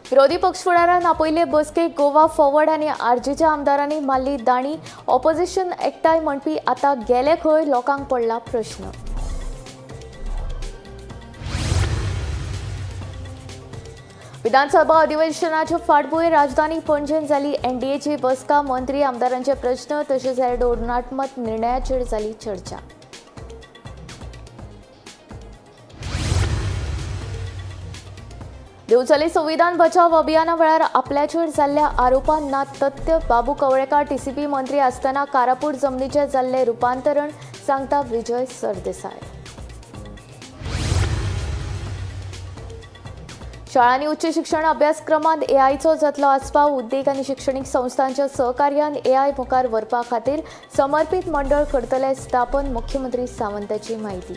विरोधी पक्षफुडाऱ्यान आपयले बसकेक गोवा फॉरवर्ड आनी आरजेच्या आमदारांनी मारली दाणी। ऑपोजिशन एकठांय म्हणपी आता गेले खंय लोकांक पडला प्रश्न। विधानसभा अधिवेशनाच्या फाटभुंयेर राजधानी पणजेन जाली एनडीएची बसका। मंत्री आमदारांचे प्रश्न तशेंच हेर धोरणात्मक निर्णयाचेर जाली चर्चा। दिवचली संविधान बचाव अभियाना वेळार आपल्याचेर जाल्ल्या आरोपांत ना तथ्य। बाबू कवळेकार टीसीपी मंत्री आसतना कारापूर जमनीचे जाल्ले रुपांतरण, सांगता विजय सरदेसाय। शाळांनी उच्च शिक्षण अभ्यासक्रमांत एआयचो जातलो आस्पाव। उद्देग आनी शिक्षणीक संस्थांच्या सहकार्यान एआय मुखार व्हरपा खातीर समर्पित मंडळ करतले स्थापन। मुख्यमंत्री सावंताची माहिती।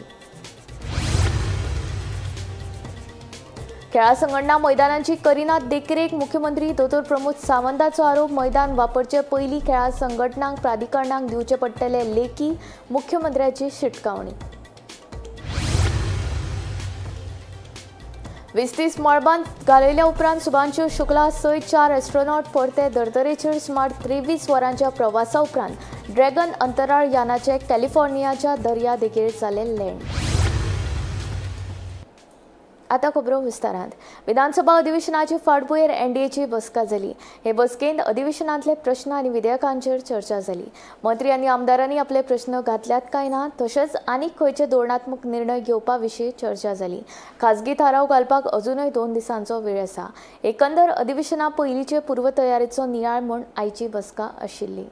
खेळा संघटना मैदानांची करिना देखरेख। मुख्यमंत्री दोतोर प्रमोद सावंताचो आरोप। मैदान वापरचे पयलीं खेळा संघटनांक प्राधिकरणांक दिवचे पडटले लेखी। मुख्यमंत्र्याची शिटकावणी। 20-30 मळबांत घालयल्या उपरांत शुभांशु शुक्ला सयत 4 एस्ट्रोनॉट परते धर्तरेचेर। सुमार 23 वरांच्या प्रवासा उपरांत ड्रॅगन अंतराळ यानाचे कॅलिफोर्नियाच्या दर्या देगेर जाले लँड। आता खबरो विस्तारांत। विधानसभा अधिवेशनाची फाटभुंयेर एनडीएची बसका जाली। हे बसकेंत अधिवेशनांतले प्रश्न आनी विधेयकांचेर चर्चा जाली। मंत्री आनी आमदारांनी आपले प्रश्न घातल्यात काय ना तशेंच आनीक खंयचे धोरणात्मक निर्णय घेवपा विशीं चर्चा जाली। खाजगी थाराव घालपाक अजूनय 2 दिसांचो वेळ आसा। एकंदर अधिवेशना पयलींचे पूर्वतयारेचो नियाळ म्हूण आयची बसका आशिल्ली।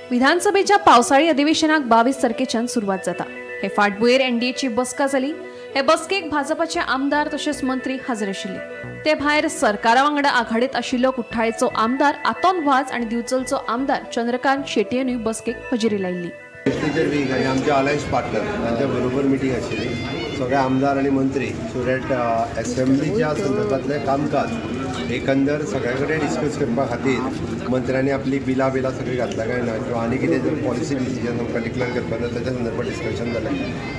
विधानसभेच्या पावसाळी अधिवेशनाक 22 तारखेच्यान सुरवात जाता। हे फाटभुंयेर एनडीएची बसका जाली। हे बसकेक भाजपाचे आमदार तशेंच मंत्री हाजीर आशिल्ले। ते भायर सरकारा वांगडा आघाडीत आशिल्लो कुठ्ठाळेचो आमदार आतोन वाज आनी दिवचलचो आमदार चंद्रकांत शेटयेनूय बसकेक हजेरी लायिल्ली। आमचे अलायन्स पार्टनर तांच्या बरोबर मिटींग आशिल्ली। सगळे आमदार आनी मंत्री सो दॅट असेंब्लीच्या संदर्भातले कामकाज एकंदर सगळे कडेन डिस्कस करपा खातीर मंत्र्यांनी आपली बिलां सगळी घातल्या काय ना किंवा आनी कितें जर पॉलिसी डिसिजन आमकां डिक्लेअर करपाक जाय ताच्या संदर्भात डिस्कशन जालें।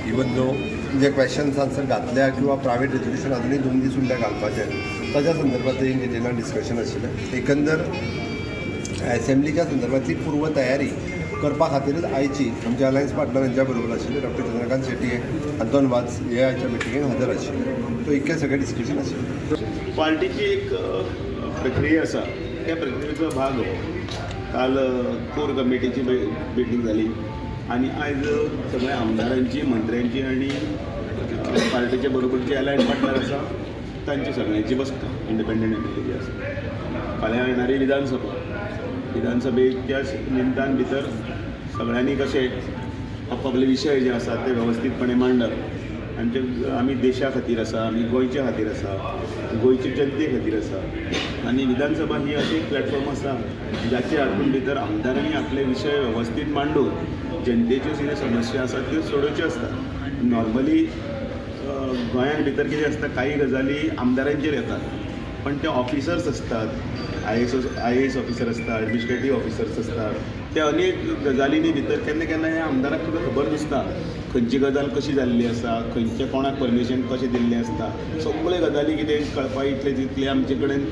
इवन दो जे क्वेश्चन्स आन्सर घातल्या किंवा प्रायवेट रेजोल्युशन अजूनय 2 दीस उरल्या घालपाचें ताच्या संदर्भात इन डिटेलान डिस्कशन आशिल्लें। एकंदर असेंब्लीच्या संदर्भातली पूर्व तयारी करपा खातीरच आयची आमचे अलायन्स पार्टनर हांच्या बरोबर आशिल्ले डॉक्टर चंद्रकांत शेटये, आतोन वाज हे आयच्या मिटिंगेक हजर आशिल्ले। तो इतकें सगळें डिस्कशन आशिल्लें। पार्टीची एक प्रक्रिया आसा त्या प्रक्रियेचो भाग हो काल कोर कमिटीची मिटींग जाली आनी आयज सगळ्या आमदारांची, मंत्र्यांची आनी पार्टीच्या बरोबरची अलायन्स पार्टनर आसा तांची सगळ्यांची बसका इंडिपेंडंट एमएलएची आसा। फाल्यां येणारी विधानसभेच्या निमतान भितर सगळ्यांनी कशें आपले विशय जे आसात ते वेवस्थीतपणे मांडप। आमी देशा खातीर आसा, आमी गोंयच्या खातीर आसा, गोंयच्या जनते खातीर आसा आनी विधानसभा ही अशी एक प्लॅटफॉर्म आसा जाच्या हातूंत भितर आमदारांनी आपले विशय वेवस्थीत मांडून जनतेच्यो जे समस्या आसात त्यो सोडोवच्यो आसतात। नॉर्मली गोंयान भितर कितें आसता, काही गजाली आमदारांचेर येतात पण ते ऑफिसर्स असतात, आयएएस ऑफिसर असतात, एडमिनिस्ट्रेटीव ऑफिसर्स असतात, त्या अनेक गजालींनी भितर केन्ना केन्ना ह्या आमदाराक सुद्दां खबर नासता खंयची गजाल कशी जाल्ली आसा, खंयचे कोणाक परमिशन कशें दिल्लें आसता। सगळे गजाली कितें कळपा इतले जितले आमचे कडेन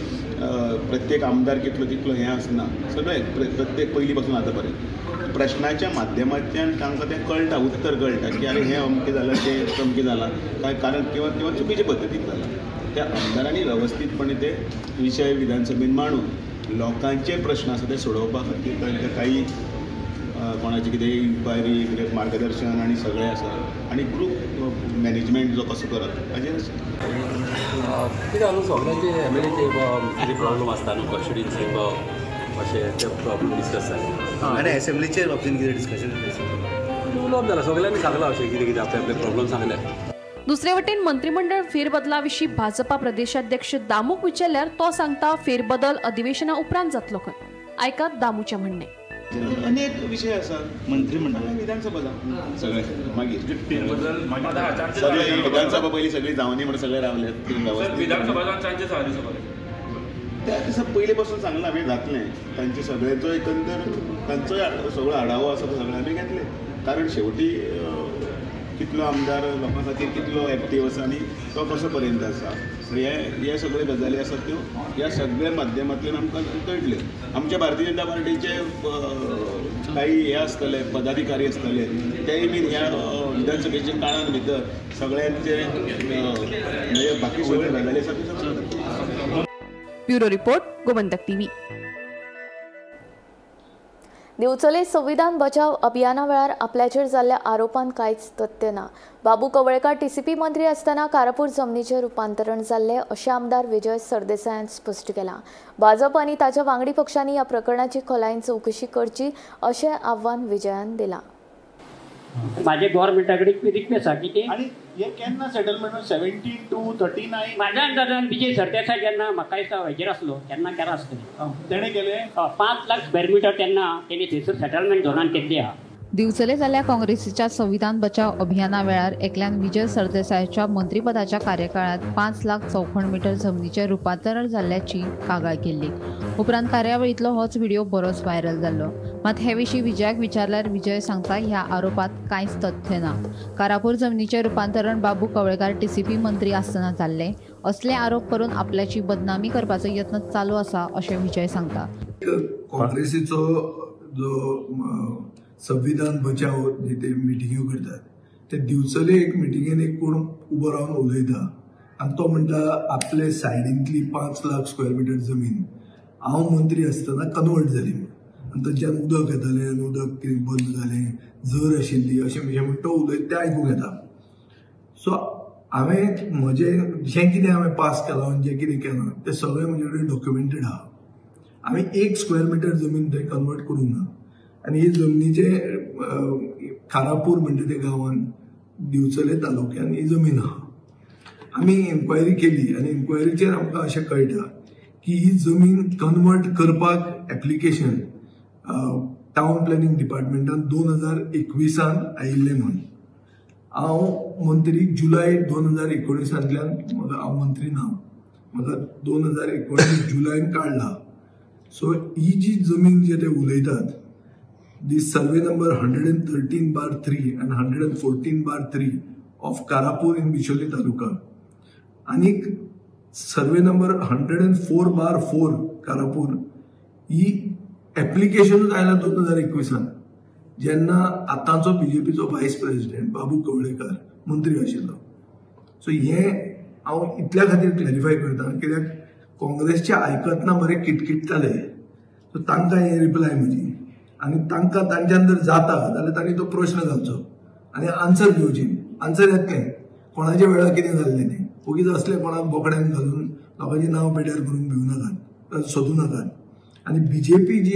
प्रत्येक आमदार तितलो हें आसना। सगळे प्रत्येक पयलीं पासून आतां पर्यंत प्रश्नाच्या माध्यमांतल्यान तांकां तें कळटा, उत्तर कळटा की अरे हें अमकें जालां, तें अमकें जालां, काय कारण किंवा चुकीचे पद्दतीन जालां। त्या आमदारांनी वेवस्थीतपणे ते विशय विधानसभेन मांडून लोकांचे प्रश्न आसा ते सोडोवपा खातीर तांकां काही कोणाची कितें इन्क्वायरी, कितें मार्गदर्शन आनी सगळें आसा आनी ग्रूप मॅनेजमेंट जो कसो करप हाजेर आसा। कित्याक न्हू सगळ्यांचे एमएलएचे कितें प्रॉब्लम आसता न्हू कस्टडीचे अशें ते प्रॉब्लम डिस्कस जाले आनी असेंब्लीचेर बाबतींत कितें डिस्कशन उलोवप जालां। सगळ्यांनी सांगलां अशें कितें कितें आपले प्रॉब्लम सांगले। दुसरे वटेन मंत्रिमंडळ फेरबदला विशीं भाजपा प्रदेशाध्यक्ष दामूक विचारल्यार तो सांगता फेरबदल अधिवेशना उपरांत जातलो खंय। आयकात दामूचें म्हणणें। अनेक विषय आसात मंत्रिमंडळ विधानसभा सगळे मागीर फेरबदल सगळे विधानसभा पयलीं सगळी जावनी म्हणून सगळे रावल्यात विधानसभा त्या दिसा पयले पासून सांगलां आमी जातलें तांचे सगळ्यांचो एकंदर तांचोय सगळो आढावो आसा तो सगळे आमी घेतले। कारण शेवटी कितलो आमदार लोकां खातीर कितलो एक्टीव आसा आनी तो कसो पर्यंत आसा. हे सगळे गजाली आसात त्यो ह्या सगळ्या माध्यमांतल्यान आमकां कळटले. आमच्या भारतीय जनता पार्टीचे काही हे आसतले पदाधिकारी आसतले तेय बीन ह्या विधानसभेच्या काळान भितर सगळ्यांचे म्हणजे बाकी सगळे गजाली आसा त्यो सगळ्यो. Bureau report, Gomantak TV. दिवचले संविधान बचाव अभियाना वेळार आपल्याचेर जाल्ल्या आरोपांत कांयच तथ्य ना. बाबू कवळेकार टीसीपी मंत्री आसतना कारापूर जमनीचें रुपांतरण जाल्लें अशें आमदार विजय सरदेसायान स्पश्ट केलां. भाजप आनी ताच्या वांगडी पक्षांनी ह्या प्रकरणाची खोलायेन चवकशी करची अशें आव्हान विजयान दिलां. माझे गव्हर्नमेंटा कडेन रिक्वेस्ट आसा की ते आणि हे केन्ना सेटलमेंट 17 to 39 माझ्या अंदाजान विजय सरदेसाय जेन्ना म्हाका दिसता हेजेर आसलो तेन्ना केला आसतलें. तेणे केले 5 लाख स्क्वेअर मिटर तेन्ना तेणी थंयसर सेटलमेंट धोरणान केल्ली आहा. दिवचले जाल्ल्या काँग्रेसीच्या संविधान बचाव अभियाना वेळार एकल्यान विजय सरदेसायच्या मंत्रीपदाच्या कार्यकाळात 5 लाख चौखण मीटर जमनीचें रुपांतरण जाल्ल्याची कागाळ केल्ली. उपरांत कार्यावळींतलो होच व्हिडिओ बरोच व्हायरल जाल्लो. मात हे विशीं विजयाक विचारल्यार विजय सांगता ह्या आरोपांत कांयच तथ्य ना. कारापूर जमनीचें रुपांतरण बाबू कवळेकार टीसीपी मंत्री आसतना जाल्लें असले आरोप करून आपल्याची बदनामी करपाचो यत्न चालू आसा अशें विजय सांगता. काँग्रेसीचो जो संविधान बचाव जे ते मिटिंग्यो करतात ते दिवचले एक मिटिंगेन एक कोण उबो रावन उलयता आनी तो म्हणटा आपले सायडींतली 5 लाख स्क्वेअर मिटर जमीन हांव मंत्री आसतना कन्वर्ट जाली आनी थंयच्यान उदक येतालें आनी उदक कितें बंद जालें झर आशिल्ली अशें म्हणून तो उलयता तें आयकूंक येता. सो हांवें म्हजें जें कितें हांवें पास केलां आनी जें कितें केलां तें सगळें म्हजे कडेन डॉक्युमेंटेड आहा. हांवें 1 स्क्वेअर मिटर जमीन थंय कन्वर्ट करूंक ना आनी ही जमनीचे खारापूर म्हणजे त्या गांवांत दिवचले तालुक्यान ही जमीन आहा. आमी इन्क्वायरी केली आनी इन्क्वायरीचेर आमकां अशें कळटा की ही जमीन कन्वर्ट करपाक एप्लिकेशन टावन प्लॅनिंग डिपार्टमेंटान 2021 आयिल्लें म्हणून. हांव मंत्री जुलय 2019 हांव मंत्री ना, म्हाका 2019 जुलयान काडला. सो ही जी जमीन जे ते उलयतात the survey number 113/3 and 114/3 of Karapur in Bicholi Taluka आणि सर्वे नंबर 104/4 Karapur ही एप्लिकेशनच आयला 2021 जेन्ना आतांचो बीजेपीचो व्हायस प्रेसिडेंट बाबू कवळेकार मंत्री आशिल्लो. सो हे हांव इतल्या खातीर क्लॅरिफाय करता कित्याक काँग्रेसचे आयकतना बरे किटकिटताले. सो तांकां हे रिप्लाय म्हजी आनी तांकां तांच्यान जर जाता जाल्यार तांणी तो प्रश्न घालचो आनी आन्सर घेवची. आन्सर येतलें कोणाच्या वेळार कितें जाल्लें तें. ओगीच असलें कोणाक बोकड्यान घालून लोकांची नांव पेड्यार करून भिवू नाकात, सोदू नाकात. आनी बीजेपी जी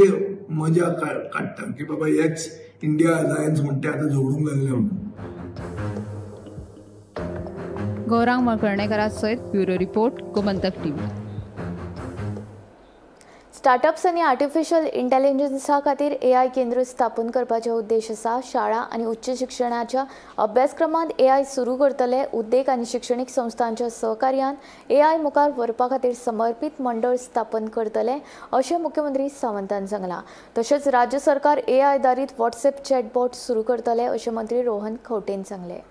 मजा काडटा की बाबा एक्स इंडिया अलायन्स म्हणटा आतां झगडूंक लागले म्हणून. गौरांग मळकर्णेकारा सयत bureau report, Gomantak TV. Startups आनी आर्टिफिशियल इंटेलिजन्सा खातीर AI केंद्र स्थापन करपाचो उद्देश आसा. शाळा आनी उच्च शिक्षणाच्या अभ्यासक्रमांत AI सुरू करतले. उद्देग आनी शिक्षणीक संस्थांच्या सहकार्यान AI मुखार व्हरपा खातीर समर्पीत मंडळ स्थापन करतले अशें मुख्यमंत्री सावंतान सांगलां. तशेंच राज्य सरकार AI आधारीत व्हॉट्सएप चॅटबॉट सुरू करतले अशें मंत्री रोहन खंवटेन सांगलें.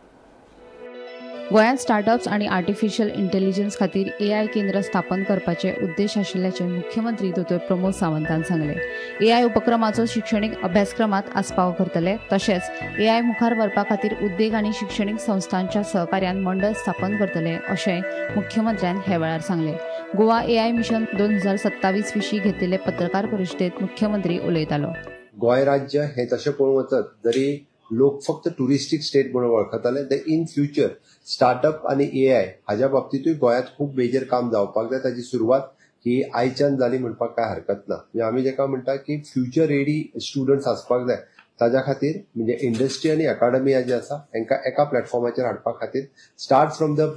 गोंयांत स्टार्टअप्स आनी आर्टिफिशियल इंटेलिजन्स खातीर AI केंद्र स्थापन करपाचे उद्देश आशिल्ल्याचे मुख्यमंत्री दोतोर प्रमोद सावंतान सांगले. AI उपक्रमाचो शिक्षणीक अभ्यासक्रमांत आस्पाव करतले. तशेंच AI मुखार व्हरपा खातीर उद्देग आनी शिक्षणीक संस्थांच्या सहकार्यान मंडळ स्थापन करतले अशें मुख्यमंत्र्यान हे वेळार सांगले. गोवा AI मिशन 2027 विशीं घेतिल्ले पत्रकार परिशदेंत मुख्यमंत्री उलयतालो. गोंय राज्य हे तशें पळोवंक वचत जरी लोक फक्त टुरिस्टीक स्टेट म्हणून वळखताले ते इन फ्युचर स्टार्टअप आनी AI हाच्या बाबतीतूय गोंयांत खूब मेजर काम जावपाक जाय. ताची सुरवात ही आयच्यान जाली म्हणपाक काय हरकत ना. म्हणजे आमी जेका म्हणटा की फ्युचर रेडी स्टुडंट्स आसपाक जाय ताज्या खातीर म्हणजे इंडस्ट्री आनी अकाडेमिया जे आसा तांकां एका प्लॅटफॉर्माचेर हाडपा खातीर start from the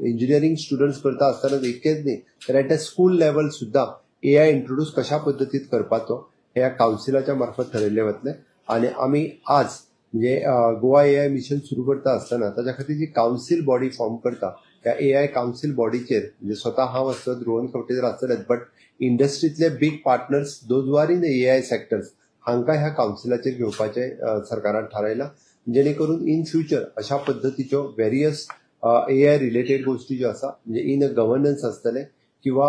engineering students करता आसतना इतकेच न्ही तर एट अ स्कूल लेवल सुद्दां AI इंट्रोड्यूस कशा पद्दतीन करपाचो हे ह्या कावन्सिलाच्या मार्फत ठरयल्ले वतले. आनी आमी आज म्हणजे गोवा AI मिशन सुरू करता आसतना ताच्या खातीर जी कावन्सील बॉडी फॉर्म करता त्या AI कावन्सील बॉडीचेर म्हणजे स्वता हांव आसत, रोहन खंवटे आसतलेच बट इंडस्ट्रीतले big partners those were in the AI sectors हांकां ह्या कावन्सिलाचेर घेवपाचें सरकारान थारायलां, जेणे करून इन फ्युचर अशा पद्दतीच्यो वेरियस AI रिलेटेड गोष्टी ज्यो आसा म्हणजे इन गव्हर्नन्स आसतले किंवा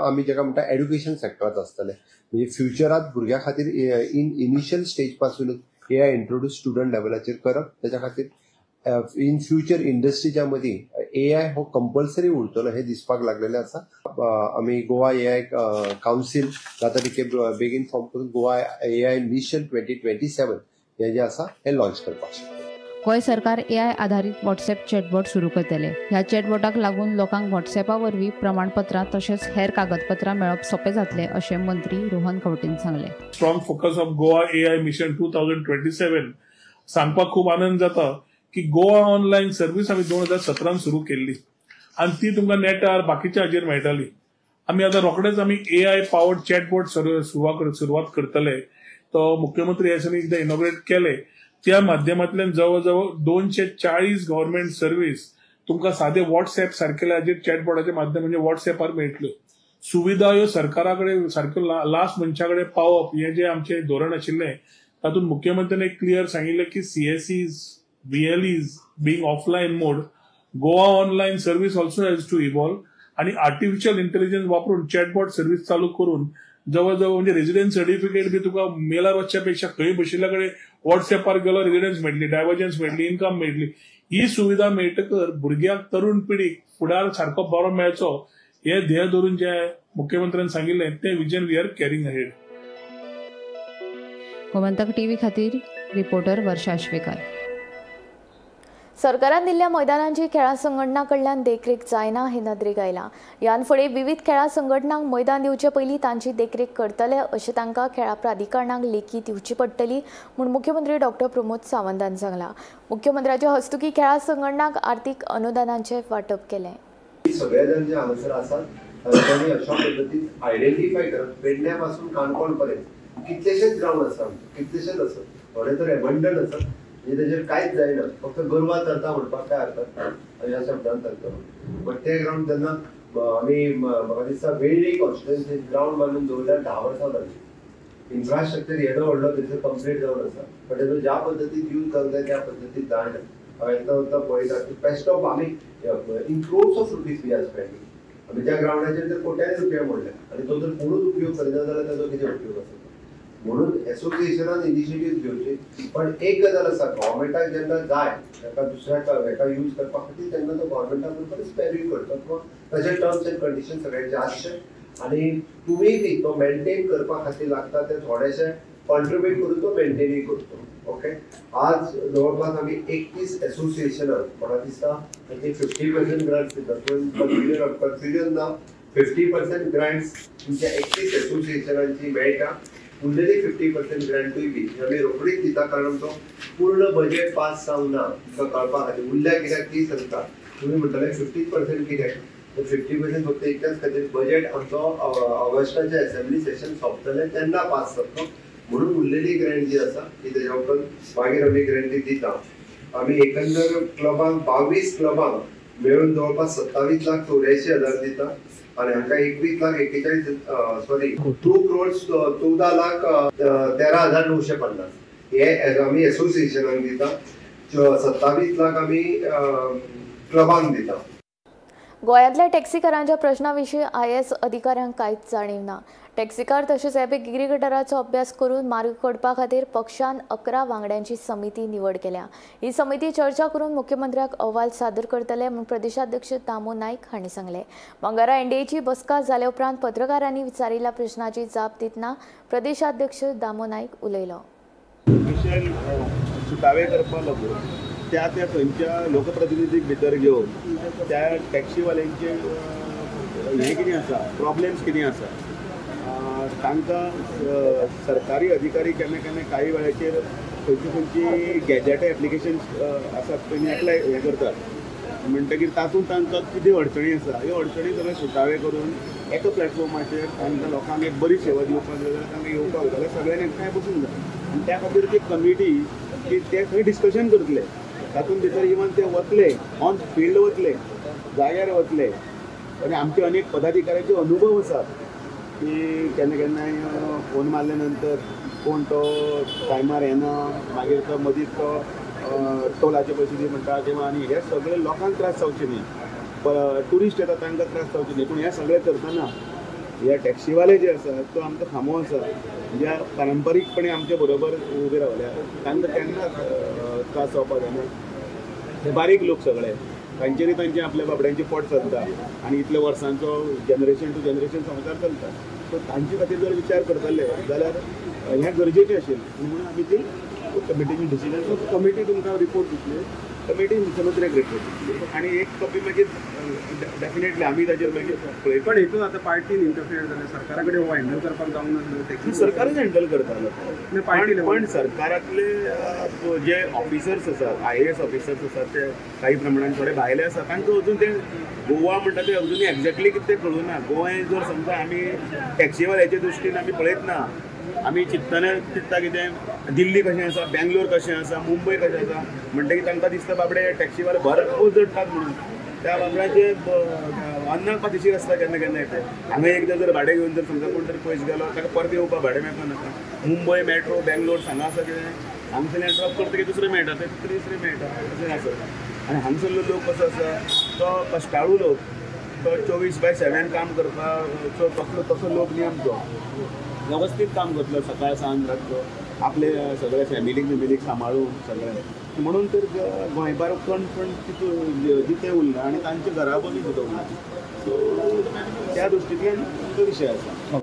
आमी जेका म्हणटा एड्युकेशन सेक्टरांत आसतले, म्हणजे फ्युचरांत भुरग्यां खातीर इनिशियल स्टेज पासूनच AI इंट्रोड्यूस स्टुडंट लेवलाचेर करप, त्याच्या खातीर इन फ्युचर इंडस्ट्रीच्या मदीं AI हो कंपल्सरी उरतलो हे दिसपाक लागलेले आसा. आमी गोवा AI कावन्सील जाता तितके बेगीन फॉर्म करून गोवा AI मिशन 2027 हे जे आसा हे लॉन्च करपाक. गोंय सरकार AI आधारित व्हॉट्सॲप चॅटबॉट सुरू करतले. ह्या चॅटबॉटाक लागून लोकांक व्हॉट्सॲपा वरवीं प्रमाणपत्रां तशेंच हेर कागदपत्रां मेळप सोपें जातलें अशें मंत्री रोहन खंवटेन सांगलें. Strong focus of Goa AI mission 2027 सांगपाक खूब आनंद जाता की गोवा ऑनलायन सर्व्हिस आमी 2017 सुरू केल्ली आनी ती तुमकां नेटार बाकीच्या हाजेर मेळटाली. आमी आतां रोखडेच आमी AI पावर्ड चॅटबॉट सुरवात करतले. तो मुख्यमंत्री ह्याच्यानी एकदां इनॉग्रेट केले. त्या माध्यमांतल्यान जवळ जवळ 240 गव्हर्नमेंट सर्व्हिस तुमकां सादे व्हॉट्सॲप सारकेल्या हाजेर चॅटबॉटाचे माध्यम म्हणजे व्हॉट्सॲपार मेळटल्यो. सुविधा ह्यो सरकारा कडेन सारक्यो लास्ट मनशा कडेन पावप हें जें आमचें धोरण आशिल्लें तातूंत मुख्यमंत्र्यान एक क्लियर सांगिल्लें की CSEs, BLEs being offline mode, Goa online service also has to evolve आणि आर्टिफिशियल इंटेलिजन्स वापरून चॅटबॉट सर्व्हिस चालू करून जवळ जवळ म्हणजे रेजिडेंस सर्टिफिकेट बी तुका मेलार वचच्या पेक्षा खंय बशिल्ल्या कडेन व्हॉट्सॲपार गेलो रेजिडेंस मेळटली, डायव्हर्जन्स मेळटली, इन्कम मेळटली. ही सुविधा मेळटकर भुरग्याक तरुण पिढीक फुडार सारको बरो मेळचो हे ध्येय धरून जे मुख्यमंत्र्यान सांगिल्लें ते vision we are carrying ahead. Gomantak TV खातीर रिपोर्टर वर्षा आश्वेकर. सरकारान दिल्ल्या मैदानांची खेळां संघटना कडल्यान देखरेख जायना हे नदरेक आयला. ह्यान फुडें विविध खेळां संघटनांक मैदान दिवचे पयलीं तांची देखरेख करतले अशें तांकां खेळां प्राधिकरणाक लेखी दिवची पडटली म्हूण मुख्यमंत्री डॉ. प्रमोद सावंतान सांगलां. मुख्यमंत्र्याच्या हस्तुकी खेळां संघटनांक आर्थीक अनुदानाचें वांटप केलें. सगळे जाण जे हांगासर आसात तांणी अशा पद्दतीन आयडेंटिफाय करप पेडण्या पासून काणकोण पर्यंत कितलेशेच ग्राउंड आसा, कितलेशेच आसात, थोडे तर एबंडन आसात म्हणजे तेजेर कांयच जायना, फक्त गोरवां चलता म्हणपाक काय अर्थ ह्या शब्दान चलता. बट ते ग्राउंड जेन्ना आमी म्हाका दिसता वेळी कॉन्स्टिट्युएन्सीन ग्राउंड बांदून दवरल्यार 10 वर्सां जाली. इन्फ्रास्ट्रक्चर येदो व्हडलो तेचो कंप्लीट जावन आसा, बट तेजो ज्या पद्दतीन यूज जावंक जाय त्या पद्दतीन जायना. हांवें येता पळयता की बेस्ट ऑफ आमी in crores of rupees we are spending. आमी त्या ग्राउंडाचेर जर कोट्यांनी रुपया मोडले आनी तो जर कोणूच उपयोग करिना जाल्यार ताजो कितें उपयोग आसा. म्हणून एसोसिएशनान इनिशिएटीव घेवची. पण एक गजाल आसा, गव्हर्मेंटाक जेन्ना जाय ताका दुसऱ्याक हेका यूज करपा खातीर तेन्ना तो गव्हर्मेंटा बरोबर स्पेरिंग करता किंवा ताचे टर्म्स एंड कंडिशन सगळ्यांचे आसचे आनी तुमी बी तो मेंटेन करपा खातीर लागता ते थोडेशे कॉन्ट्रिब्यूट करून तो मेंटेनूय करतो. ओके, आज जवळपास आमी 31 एसोसिएशनाक म्हाका दिसता 50% ग्रांट्स दितात. कन्फ्युजन ना, 50% ग्रांट्स तुमच्या 31 एसोसिएशनांची मेळटा. उरलेली 50% ग्रांटूय बी आमी रोखडीच दिता, कारण तो पूर्ण बजेट पास जावंक ना तुका कळपा खातीर. उरल्या कित्याक ती सांगता तुमी म्हणटले 50% कित्याक, 50% फक्त एकदाच खातीर बजेट आमचो ऑगस्टाचे असेंब्ली सेशन सोंपतले तेन्ना पास जातलो. म्हणून उरलेली ग्रांट जी आसा ती तेज्या उपरांत मागीर आमी ग्रांटी दिता. आमी एकंदर क्लबांक 22 क्लबांक मेळून जवळपास 27,84,000 दिता आणि हांका 2,14,13,950 हे आमी एसोसिएशनाक दिता. 27 लाख आमी क्लबांक दिता. गोंयांतल्या टॅक्सीकारांच्या प्रश्नाविशीं IAS अधिकाऱ्यांक कांयच जाणीव ना. टॅक्सीकार तशेंच एग्रीगेटराचो अभ्यास करून मार्ग काडपा खातीर पक्षान 11 वांगड्यांची समिती निवड केल्या. ही समिती चर्चा करून मुख्यमंत्र्याक अहवाल सादर करतले म्हूण प्रदेशाध्यक्ष दामू नायक हांणी सांगलें. मंगळारा NDAची बसका जाले उपरांत पत्रकारांनी विचारिल्ल्या प्रश्नाची जाप दितना प्रदेशाध्यक्ष दामू नायक उलयलो. सुटावे करपाक लागून त्या थंयच्या लोकप्रतिनिधीक भितर घेवन त्या टॅक्सीवाल्यांचे हे कितें आसा, प्रॉब्लेम्स कितें आसा, तांकां सरकारी अधिकारी केन्ना केन्ना काही वेळाचेर खंयची गॅजेट एप्लिकेशन्स आसात पळय एकले हें करतात म्हणटकीर तातूंत तांकां कितें अडचणी आसा ह्यो अडचणी सगळे सुटावे करून एका प्लॅटफॉर्माचेर तांकां लोकांक एक बरी सेवा दिवपाक जाय जाल्यार तांकां येवपाक जाल्यार सगळ्यांनी एकठांय बसूंक जाय. आनी त्या खातीर ती कमिटी की ते खंय डिस्कशन करतले, तातूंत भितर इवन ते वतले ऑन फील्ड वतले, जाग्यार वतले. आनी आमचे अनेक पदाधिकाऱ्याचे अनुभव आसात की केन्ना केन्नाय फोन मारले नंतर कोण तो टायमार येना, मागीर तो मदींच तो टोलाचे पयशे दी म्हणटा किंवा आनी हे सगळे लोकांक त्रास जावचे न्ही, ट्युरिस्ट येता तांकां त्रास जावचे न्ही. पूण हे सगळें करतना हे टॅक्सीवाले जे आसा तो आमचो खामो आसा, ज्या पारंपारीकपणे आमचे बरोबर उबे रावल्या, तांकां केन्ना त्रास जावपाक जायना. हे बारीक लोक सगळे, तांचेरी तांचे आपल्या बाबड्यांचे पोट चलता आनी इतल्या वर्सांचो जनरेशन टू जनरेशन संवसार चलता. सो तांचे खातीर जर विचार करतले जाल्यार हें गरजेचें आशिल्लें. म्हणून आमी ती कमिटीची डिसिजन, कमिटी तुमकां रिपोर्ट दितली, कमिटी मुख्यमंत्र्याक रिपोर्ट दितली आनी एक कॉपी मागीर डेफिनेटली आमी ताचेर मागीर पळय. पण हितून आतां पार्टीन इंटरफियर जालें, सरकारा कडेन हो हँडल करपाक जावना. सरकारच हँडल करतालो, पण सरकारांतले जे ऑफिसर्स आसात, IAS ऑफिसर्स आसात, ते काही प्रमाणात थोडे भायले आसात, तांकां अजून ते गोवा म्हणटा ते अजुनूय एक्झॅक्टली कितें तें कळुना. गोंय जर समजा आमी टॅक्सीवाल्याचे दृश्टीन आमी पळयत ना, आमी चिंतता कितें दिल्ली कशें आसा, बेंगलोर कशें आसा, मुंबय कशें आसा, म्हणटकीर तांकां दिसता बाबडे टॅक्सीवाले भरपूर जडटात म्हणून. त्या बाबड्याचे अन्नाक पातीशीर आसता केन्ना केन्ना येते. हांगा एकदां जर भाडें घेवन जर समजा कोण तरी पयस गेलो ताका परत येवपाक भाडें मेळपा नाका. मुंबय मेट्रो, बेंगलोर हांगा आसा कितें हांगसरल्यान ड्रॉप करतकीर दुसरें मेळटा, ते तिसरें मेळटा, तशें आसा. आनी हांगसरलो लोक कसो आसा, तो कश्टाळू लोक, तो 24/7 काम करता, तसो लोक न्ही आमचो. व्यवस्थीत काम करतलो सकाळ सांज रातचो, आपले सगळे फॅमिलीक सांबाळून सगळें. म्हणून तर गोंयकार पण तितून जितें उरला आनी तांचे घरा बरी सुद्दां उरला. सो त्या दृश्टींतल्यान तो विशय आसा.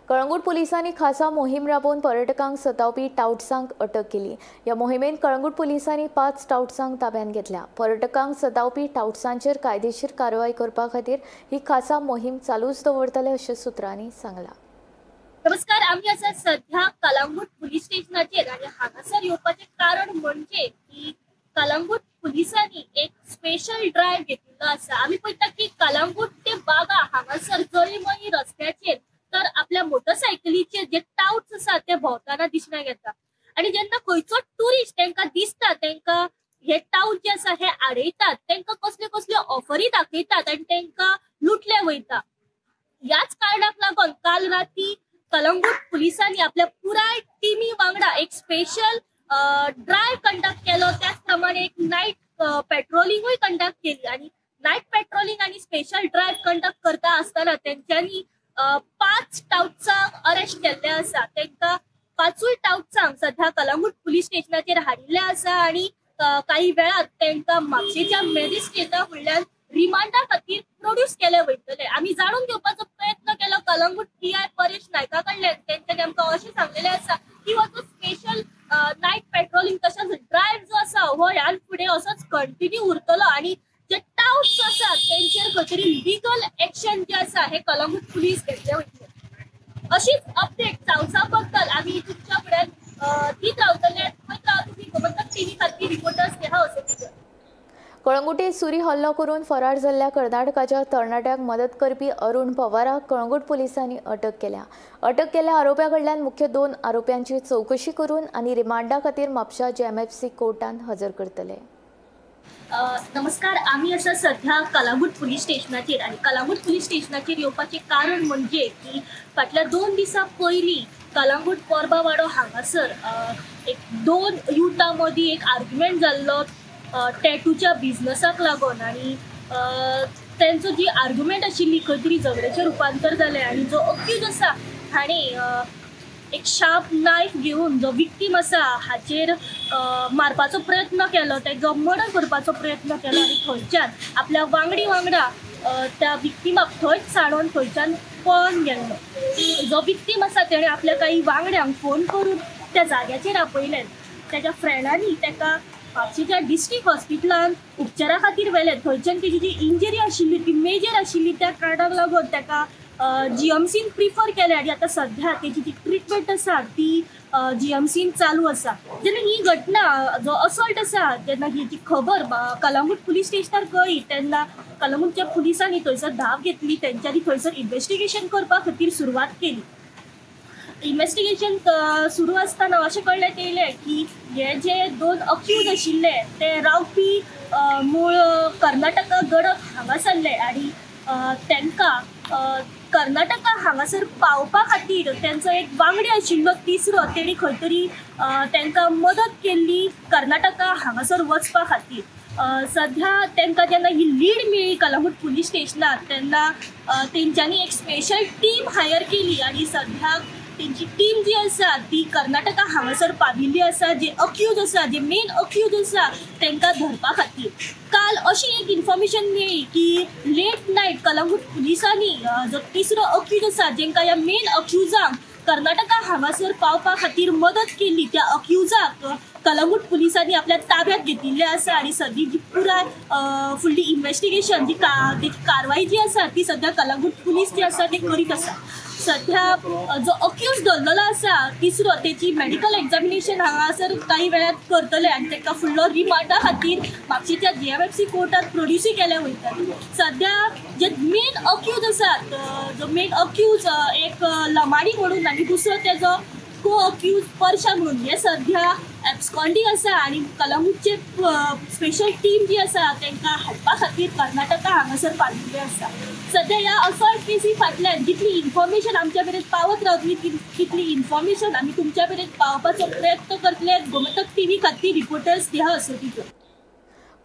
कळंगूट पोलिसांनी खासा मोहीम राबोवन पर्यटकांक सतावपी टाउट्सांक अटक केली. ह्या मोहिमेंत कळंगूट पोलिसांनी 5 टाउट्सांक ताब्यात घेतल्या. पर्यटकांक सतावपी टाउट्सांचेर कायदेशीर कारवाय करपा खातीर ही खासा मोहीम चालूच दवरतले अशें सुत्रांनी सांगलां. नमस्कार, आम्ही आसा सध्या कळंगूट पुलीस स्टेशनाचेर आनी हांगासर येवपाचें कारण म्हणजे की कळंगूट पुलिसांनी एक स्पेशल ड्रायव्ह घेतिल्लो आसा. आमी पळयता की कळंगूट ते बागा हांगासर जळीमळी रस्त्याचेर तर आपल्या मोटरसायकलीचेर जे टाउट्स आसा ते भोंवताना दिसण्यात येता. आनी जेन्ना खंयचो ट्युरिस्ट तांकां दिसता, तांकां हे टाउट जे आसा हे आडयतात, तांकां कसल्यो कसल्यो ऑफरी दाखयतात आनी तांकां लुटले वयता. ह्याच कारणाक लागून काल राती कळंगूट पुलिसांनी आपल्या पुराय टिमी वांगडा एक स्पेशल ड्रायव्ह कंडक्ट केलो. त्याच प्रमाणे एक नाईट पेट्रोलिंगूय कंडक्ट केली आनी नाईट पेट्रोलिंग आनी स्पेशल ड्रायव्ह कंडक्ट करता आसतना तेंच्यांनी 5 टाउट्सांक अरेस्ट केल्ले आसा. तांकां 5 टाउट्सांक सध्या कळंगूट पुलीस स्टेशनाचेर हाडिल्ले आसा आनी काही वेळात तांकां म्हापशेच्या मॅजिस्ट्रेटा फुडल्यान रिमांडा खातीर प्रोड्यूस केले वयतले. आमी जाणून घेवपाचो प्रयत्न केलो कळंगूट PI परेश नायका कडल्यान. तेंच्यांनी आमकां अशें सांगलेलें आसा की हो जो स्पेशल नायट पेट्रोलिंग तशेंच ड्रायव्ह जो आसा हो ह्यान फुडें असोच कंटिन्यू उरतलो आनी जे टाउट्स आसात तेंचेर खंय तरी लिगल एक्शन जे आसा हे कळंगूट पुलीस घेतले वयतले. अशीच अपडेट टाउट्सा बद्दल आमी तुमच्या फुड्यान दीत रावतले. तुम्ही गोमंतक TV खातीर रिपोर्टर्स नेहा असोकीकर. कळंगुटीत सुरी हल्लो करून फरार जाल्ल्या कर्नाटकाच्या तरणाट्याक मदत करपी अरुण पवाराक कळंगूट पोलिसांनी अटक केल्या. अटक केल्ल्या आरोप्या कडल्यान मुख्य 2 आरोप्यांची चौकशी करून आनी रिमांडा खातीर म्हापशा JMFC कोर्टान हजर करतले. नमस्कार, आम्ही आसा सध्या कळंगूट पुलीस स्टेशनाचेर आनी कळंगूट पुलीस स्टेशनाचेर येवपाचें कारण म्हणजे की फाटल्या 2 दिसां पयलीं कळंगूट पोरबावाडो हांगासर एक 2 युथा मदीं एक आर्ग्युमेंट जाल्लो टॅटूच्या बिझनसाक लागून आनी तेंचो जी आर्ग्युमेंट आशिल्ली खंय तरी झगड्याचें रुपांतर जालें आनी जो अक्यूज आसा हाणें एक शार्प नायफ घेवन जो विक्टीम आसा हाचेर मारपाचो प्रयत्न केलो, तेजो मर्डर करपाचो प्रयत्न केलो आनी थंयच्यान आपल्या वांगडा त्या विक्टीमाक थंयच सांडून थंयच्यान पळोवन गेल्लो. जो विक्टीम आसा तेणें आपल्या काही वांगड्यांक फोन करून त्या जाग्याचेर आपयले. तेज्या फ्रेंडांनी ताका म्हापशेच्या डिस्ट्रिक्ट हॉस्पिटलान उपचारा खातीर व्हेलें. थंयच्यान तेजी जी इंजरी आशिल्ली ती मेजर आशिल्ली, त्या कारणाक लागून ताका GMCन प्रिफर केलें आनी आतां सध्या तेजी जी ट्रिटमेंट आसा ती GMCन चालू आसा. जेन्ना ही घटना जो असॉल्ट आसा जेन्ना ही खबर कळंगूट पुलीस स्टेशनार कळ्ळी तेन्ना कळंगूटच्या पुलिसांनी थंयसर धाव घेतली. तेंच्यांनी थंयसर इन्व्हेस्टिगेशन करपा खातीर सुरवात केली. इन्व्हेस्टिगेशन सुरू आसतना अशें कळ्ळें येयलें की हे जे 2 अक्यूज आशिल्ले ते रावपी मूळ कर्नाटका गड हांगासरले आनी तांकां कर्नाटका हांगासर पावपा खातीर तेंचो एक वांगडी आशिल्लो तिसरो तेणी खंय तरी तांकां मदत केल्ली कर्नाटका हांगासर वचपा खातीर. सध्या तांकां जेन्ना ही लीड मेळ्ळी कलंगूट पुलीस स्टेशनार तेन्ना तेंच्यांनी एक स्पेशल टीम हायर केली आनी सध्या तेंची टीम जी आसा ती कर्नाटका हांगासर पाविल्ली आसा. जे अक्यूज आसा, जे मेन अक्यूज आसा तांकां धरपा खातीर. काल अशी एक इन्फॉर्मेशन मेळ्ळी की लेट नायट कलंगूट पुलिसांनी जो तिसरो अक्यूज आसा जेंकां ह्या मेन अक्यूजांक कर्नाटका हांगासर पावपा खातीर मदत केल्ली त्या अक्यूजाक कलंगूट पुलिसांनी आपल्या ताब्यात घेतिल्ले आसा आनी सद्या जी पुराय फुडली इन्व्हेस्टिगेशन जी तेची कारवाई जी आसा ती सध्या कलंगूट पुलीस जी आसा ते करीत आसा. सध्या जो अक्यूज धरलेलो आसा तिसरो तेची मेडिकल एक्झामिनेशन हांगासर काही वेळात करतले आनी ताका फुडलो रिमांडा खातीर म्हापशेच्या GMFC कोर्टात प्रोड्यूसय केले वयतले. सध्या जे मेन अक्यूज आसात, जो मेन अक्यूज एक लमाडी म्हणून आनी दुसरो तेजो को अक्यूज परशा म्हणून हे सध्या एब्सकॉन्डिंग आसा आनी कलंगूटचे स्पेशल टीम जी आसा तांकां हाडपा खातीर कर्नाटका हांगासर पाविल्ले आसा. सध्या ह्या असॉल्ट केसी फाटल्यान जितली इन्फॉर्मेशन आमच्या मेरेन पावत रावतली तितली इन्फॉर्मेशन आमी तुमच्या मेरेन पावपाचो प्रयत्न करतले. गोमंतक TV खातीर रिपोर्टर्स देहा असोटीचो.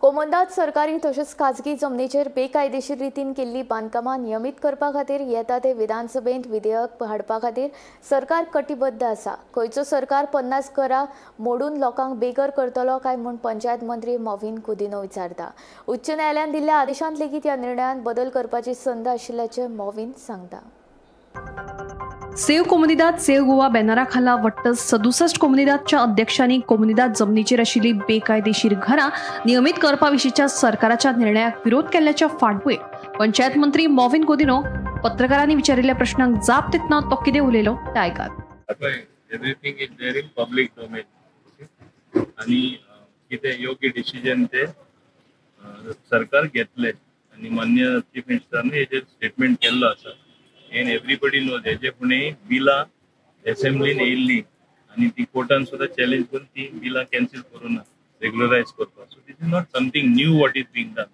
कोमंदात सरकारी तशेंच खाजगी जमनीचेर बेकायदेशीर रितीन केल्ली बांदकामां नियमीत करपा खातीर येता ते विधानसभेंत विधेयक हाडपा खातीर सरकार कटिबद्ध आसा. खंयचो सरकार 50 घरां मोडून लोकांक बेघर करतलो काय म्हूण पंचायत मंत्री मॉविन कुदिनो विचारता. उच्च न्यायालयान दिल्ल्या आदेशांत लेगीत ह्या निर्णयात बदल करपाची संद आशिल्ल्याचें मॉविन सांगता. सेव कोमुनिदाद सेव गोवा बॅनरा खाला वट्टस 67 कोमुनिदादच्या अध्यक्षांनी कोमुनिदाद जमनीचेर आशिल्ली बेकायदेशीर घरां नियमीत करपा विशींच्या सरकाराच्या निर्णयाक विरोध केल्ल्याच्या फाटभुंयेर पंचायत मंत्री मॉविन कुदिनो पत्रकारांनी विचारिल्ल्या प्रश्नांक जाप दितना तो कितें उलयलो ते आयकात. Everything is there in public domain आनी कितें योग्य डिसिजन ते सरकार घेतले आनी मान्य चीफ मिनिस्टरान हेजेर स्टेटमेंट केल्लो आसा. एंड एवरीबडी नोज हेजे फुडें बिलां असेंब्लीन येयल्ली आनी ती कोर्टान सुद्दां चॅलेंज करून ती बिलां कॅन्सील करूं ना रेग्युलरायज करपाक. So this is not something new what is being done.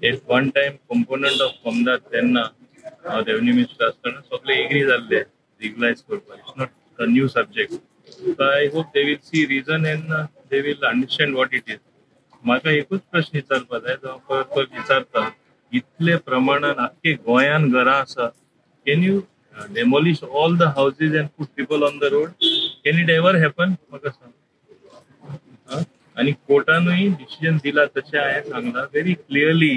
At one time component of कोमदाद तेन्ना रेवन्यू मिनिस्टर आसतना सगळे एग्री जाल्ले रेग्युलायज करपाक. It's not a new subject. So I hope they will see reason and they will understand what it is. म्हाका एकूच प्रश्न विचारपा जाय जो परत परत विचारता. इतले प्रमाणान आख्खे गोंयान घरां आसा. Can you demolish all the houses and put people on the road? Can it ever happen? म्हाका सांग. आनी कोर्टानूय डिसिजन दिला तशें हांवें सांगला very clearly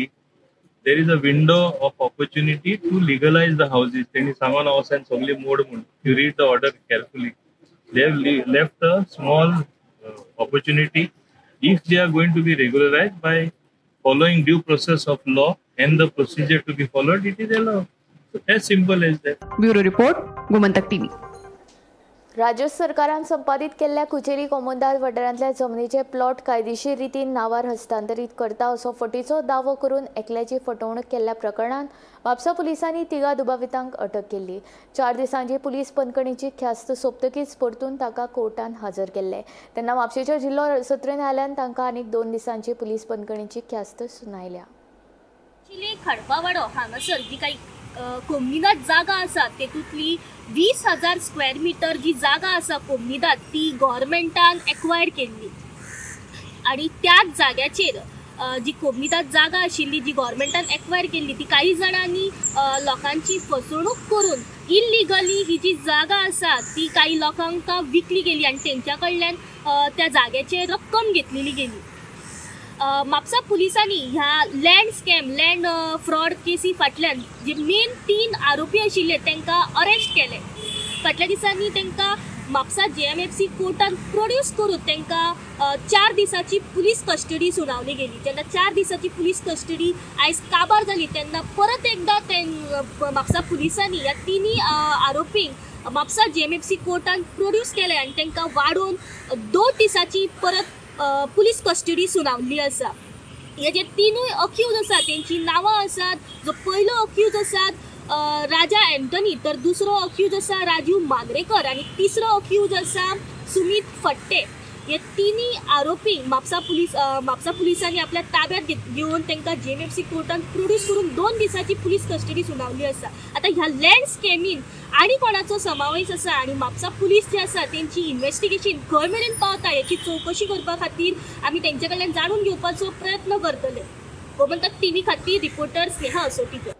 there is a window of opportunity to legalise the houses. तेणी सांगून वचून सगळी मोड म्हूण. You read the order carefully. They have left a small opportunity if they are going to be regularized by following due process of law and the procedure to be followed, it is allowed. So as simple as that. Bureau report Gomantak TV. राज्य सरकारान संपादीत केल्ल्या कुचेरी कोमंदाद वाठारांतल्या जमनीचे plot कायदेशीर रितीन नांवार हस्तांतरीत करता असो फटीचो दावो करून एकल्याची फटवणूक केल्ल्या प्रकरणात म्हापसा पुलिसांनी तिगा दुबावितांक अटक केल्ली. 4 दिसांची पुलीस बंदखणीची ख्यास्त सोंपतकीच परतून तांकां कोर्टान हजर केल्ले. तेन्ना म्हापशेच्या जिल्लो सत्र न्यायालयान तांकां आनीक 2 दिसांची पुलीस बंदखणीची ख्यास्त सुनायल्या. खडपावाडो हांगासर जी काही कोमनीदाद जागा आसा तेतूंतली 20,000 स्क्वेअर मीटर जी जागा आसा कोमनीदाद ती गव्हर्मेंटान एक्वायर केल्ली आनी त्याच जाग्याचेर जी कोमनीदाद जागा आशिल्ली जी गव्हर्मेंटान एक्वायर केल्ली ती काही जाणांनी लोकांची फसवणूक करून इल्लिगली ही जी जागा आसा ती काही लोकांक विकली गेली आनी तेंच्या कडल्यान त्या जाग्याचेर रक्कम घेतलेली गेली. म्हापसा पुलिसांनी ह्या लँड स्कॅम लँड फ्रॉड केसी फाटल्यान जे मेन 3 आरोपी आशिल्ले तांकां अरेस्ट केले. फाटल्या दिसांनी तांकां म्हापसा GMFC कोर्टान प्रोड्यूस करून तांकां 4 दिसांची पुलीस कस्टडी सुनावली गेली. जेन्ना 4 दिसांची पुलीस कस्टडी आयज काबार जाली तेन्ना परत एकदां म्हापसा पुलिसांनी ह्या 3 आरोपींक म्हापसा GMFC कोर्टान प्रोड्यूस केले आनी तांकां वाडोवन 2 दिसांची परत पुलीस कस्टडी सुनावली आसा. हे जे 3 अक्यूज आसा तेंची नांवां आसात. जो पयलो अक्यूज आसा राजा एंटनी, तर दुसरो अक्यूज आसा राजीव मांद्रेकर आनी तिसरो अक्यूज आसा सुमित फट्टे. हे तिन्ही आरोपी म्हापसा पुलिसांनी आपल्या ताब्यात घेऊन त्यांना JMFC कोर्टात प्रोड्यूस करून 2 दिवसाची पोलीस कस्टडी सुनावली आसा. आता ह्या लँड स्कॅमीन आणि कोणाचो समावेश आसा आणि म्हापसा पुलीस जे आसा त्यांची इन्व्हेस्टिगेशन खंय मेरेन पावता याची चौकशी करपा खातीर आमी तेंचे कडल्यान जाणून घेवपाचो प्रयत्न करतले. गोमंतक TV खातीर रिपोर्टर स्नेहा असोटीकर.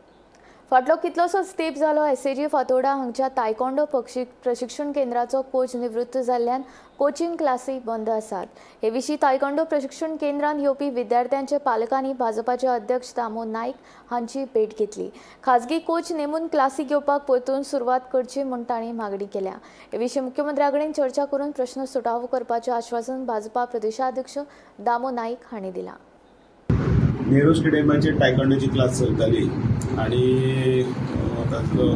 फाटलो कितलोसो स्टेप जालो SAG फातोर्डा हांगच्या तायकोंडो प्रशिक्षण केंद्राचो कोच निवृत्त जाल्ल्यान कोचिंग क्लासी बंद आसात. हे विशीं तायकोंडो प्रशिक्षण केंद्रांत येवपी विद्यार्थ्यांचे पालकांनी भाजपाचे अध्यक्ष दामो नाईक हांची भेट घेतली. खाजगी कोच नेमून क्लासी घेवपाक परतून सुरवात करची म्हूण तांणी मागणी केल्या. हे विशीं मुख्यमंत्र्या कडेन चर्चा करून प्रश्न सुटावो करपाचें आश्वासन भाजपा प्रदेशाध्यक्ष दामो नाईक हांणी दिलां. नेहरू स्टेडियमाचेर टायकोंडोची क्लास चलताली आणि ताजो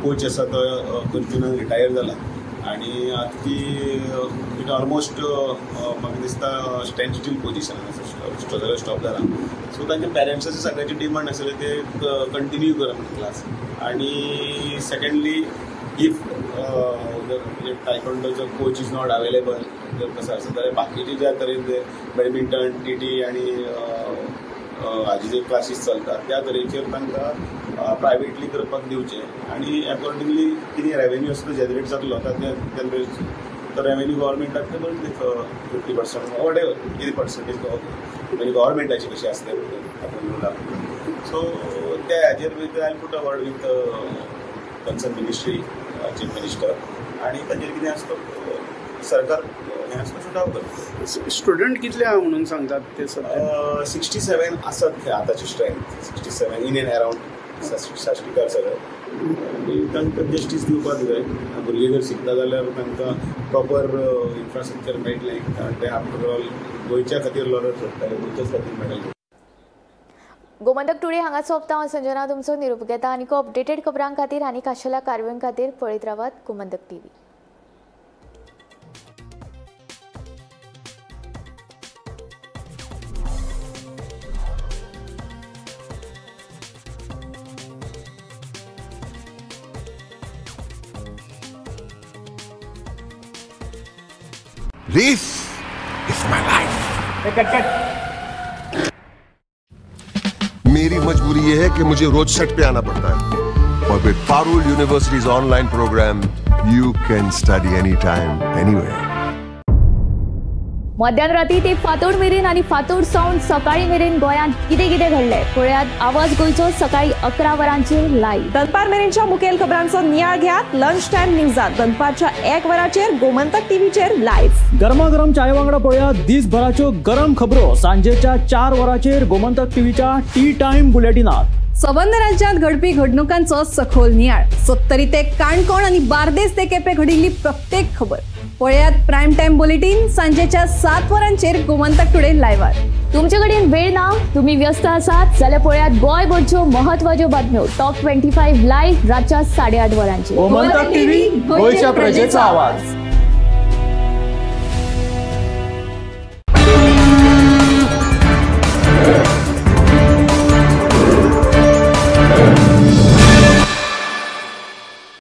कोच आसा तो अर्जुनान रिटायर जाला आणि आतां ती इट ऑलमोस्ट म्हाका दिसता स्टँड स्टील पोजिशनान आसा, स्टॉप जाला. सो तांच्या पेरंट्साची सगळ्याची डिमांड आसले ते कंटिन्यू करा म्हणून क्लास. आणि सेकंडली इफ टायकोंडोचो कोच इज नॉट अवेलेबल जर कसं आसा जाल्यार बाकीचे ज्या तरेन बॅडमिंटन TT आणि हाजी जे क्लासीस चलतात त्या तरेचेर तांकां प्रायवेटली करपाक दिवचे आणि अकॉर्डिंगली कितें रेवेन्यू आसा तो जनरेट जातलो तो रेवेन्यू गव्हर्मेंटाक ते बरें 50% वॉट एवर कितें पर्संटेज म्हणजे गव्हर्मेंटाची कशी आसता सो त्या हाजेर with I put a word with concern ministry chief minister आणि ताजेर कितें आसता सरकार हें आसता सुटाव करता. स्टुडंट कितले आहा म्हणून सांगतात ते 67 आसात ते आतांची स्ट्रेंथ 67 इन एंड अराउंड शाश्टीकार सगळे आनी तांकां जस्टीस दिवपाक जाय. भुरगे जर शिकता जाल्यार तांकां प्रॉपर इन्फ्रास्ट्रक्चर मेळटलें आनी ते आफ्टर ऑल गोंयच्या खातीर लढत सोडटाले गोंयच्याच खातीर मेळटलें. गोमंतक टुडे हांगा सोंपता. हांव संजना तुमचो निरोप घेता. आनीक अपडेटेड खबरां खातीर आनी खाशेल्या कारवाईं खातीर पळयत रावात Gomantak TV. This is my life. मेरी मजबूरी ये है कि मुझे रोज सेट पे आना पड़ता है और with Parul universities online program you can study any time anywhere. मध्यान राती ते फातोड मेरेन आनी फातोड सावन सकाळी मेरेन गोंयांत कितें कितें घडलें पळयात आवाज गोंयचो सकाळी 11 वरांचेर लायव्ह. दनपार मेरेनच्या मुखेल खबरांचो नियाळ घेयात लंच टायम न्यूजात. दनपारच्या 1 वराचेर गोमंतक TVचेर लायव्ह. गरमागरम चाय वांगडा पळयात दिसभराच्यो गरम खबरो सांजेच्या 4 वराचेर गोमंतक TVच्या टी टायम बुलेटिनात. संबंध राज्यांत घडपी घडणुकांचो सखोल नियाळ. 70 ते काणकोण आणि बार्देस ते केपें घडिल्ली प्रत्येक खबर पळयात प्रायम टाइम बुलेटिन सांजेच्या 7 वरांचेर गोमंतक टुडे लायव्हार. तुमचे कडेन वेळ ना, तुम्ही व्यस्त आसात जाल्यार पळयात गोंयभरच्यो महत्वाच्यो बातम्यो टॉप 25 लायव्ह रातच्या 8:30 वरांचेर. गोमंतक TV गोंयच्या प्रजेचो आवाज.